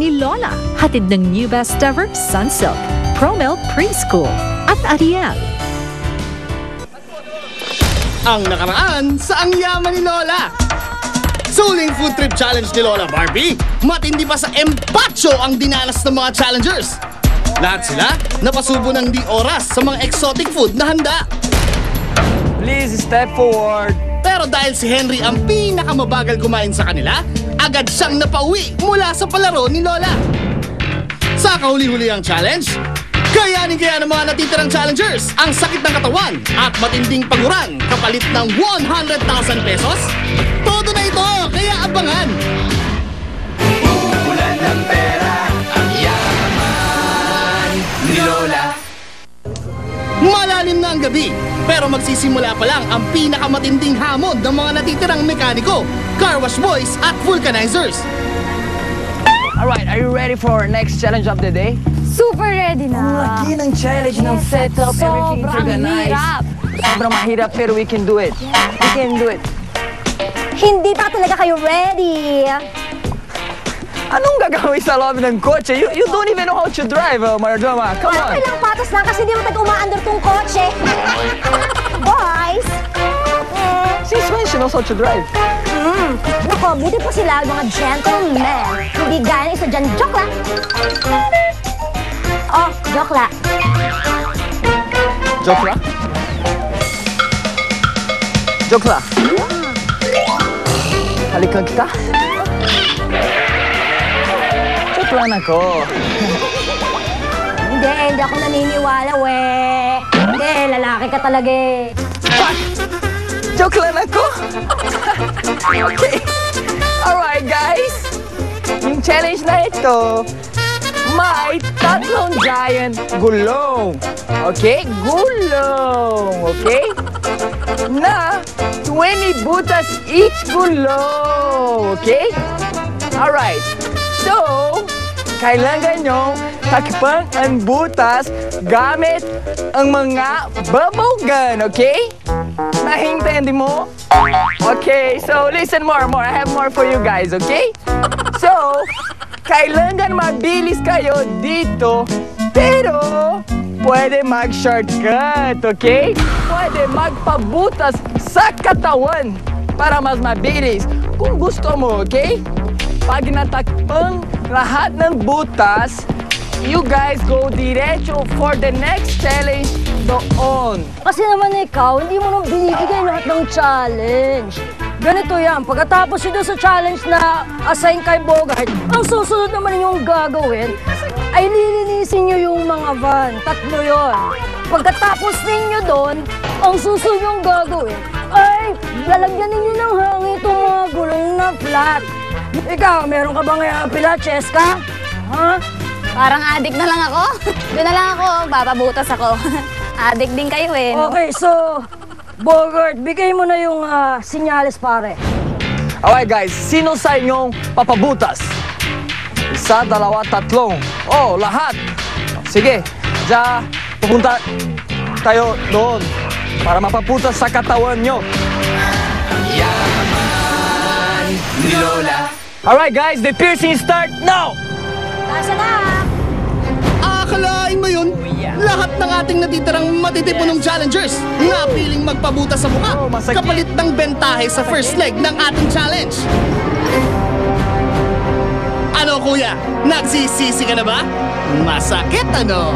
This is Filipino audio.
ni Lola. Hatid ng new best ever Sunsilk, Promel Preschool at Ariel. Ang nakaraan sa ang yaman ni Lola. Suling food trip challenge ni Lola Barbie. Matindi pa sa empacho ang dinanas ng mga challengers. Lahat sila napasubo ng di oras sa mga exotic food na handa. Please step forward. Pero dahil si Henry ang pinakamabagal kumain sa kanila, agad siyang napauwi mula sa palaro ni Lola. Sa kahuli-huli ang challenge, kayanin kaya ng mga natitirang challengers ang sakit ng katawan at matinding paguran kapalit ng 100,000 pesos? Todo na ito, kaya abangan! Ulan ng pera, ang yaman ni Lola. Malalim na ang gabi, pero magsisimula pa lang ang pinakamatinding hamon ng mga natitirang mekaniko, car wash boys at vulcanizers. Alright, are you ready for our next challenge of the day? Super ready Ang na. laki ng challenge ng setup, everything Sobrang organized. hirap. Sobrang mahirap pero we can do it. We can do it. Hindi pa talaga kayo ready. Anong gagawin sa loob ng kotse? You don't even know how to drive, Maradona. Come on. Ilang patos lang kasi di mo tag-umaandar tong kotse. Boys! Since when she knows how to drive? Nako, buti pa sila mga gentlemen. Hindi gaya ng isa dyan. Joke lang. Oh, joke lang. Joke lang? Joke lang. Halikan kita? Joke lang ako. Hindi ako naniniwala, we. Hindi, lalaki ka talaga eh. Joke lang ako? Okay. Alright, guys. Yung challenge na ito, may tatlong giant gulong. Okay? Gulong. Okay? Na 20 butas each gulong. Okay? Alright. So, kailangan nyo takpan ang butas gamit ang mga bubble gun. Okay? Nahintayin mo? Okay, so listen more. I have more for you guys, okay? So, kailangan mabilis kayo dito, pero pwede mag-shortcut, okay? Pwede magpabutas sa katawan para mas mabilis kung gusto mo, okay? Pag natakpang lahat ng butas, you guys go diretso for the next challenge doon. Kasi naman ikaw, hindi mo nang binibigay lahat ng challenge. Ganito yan, pagkatapos yun doon sa challenge na assign kay Bogart, ang susunod naman ninyong gagawin ay lilinisin nyo yung mga van. Tatlo yun. Pagkatapos ninyo doon, ang susunod yung gagawin ay lalagyan ninyo ng hangin itong mga gulong na flat. Ikaw, meron ka bang pila, Cheska? Ha? Parang addict na lang ako. Doon na lang ako, bababutas ako. Addict din kayo eh. No? Okay, so, Bogart, bigay mo na yung sinyalis, pare. Alright guys, sino sa inyong papabutas? Isa, dalawa, tatlong. Oh, lahat. Sige, pupunta tayo doon para mapaputas sa katawan nyo. Yaman ni Lola. Alright guys, the piercing start now! Nasa na? Akalain mo yun? Lahat ng ating natitirang matitipunong challengers na piling magpabutas sa mukha Oh, masakit. kapalit ng bentahe sa first leg ng ating challenge. Ano kuya? Nagsisisi ka na ba? Masakit ano?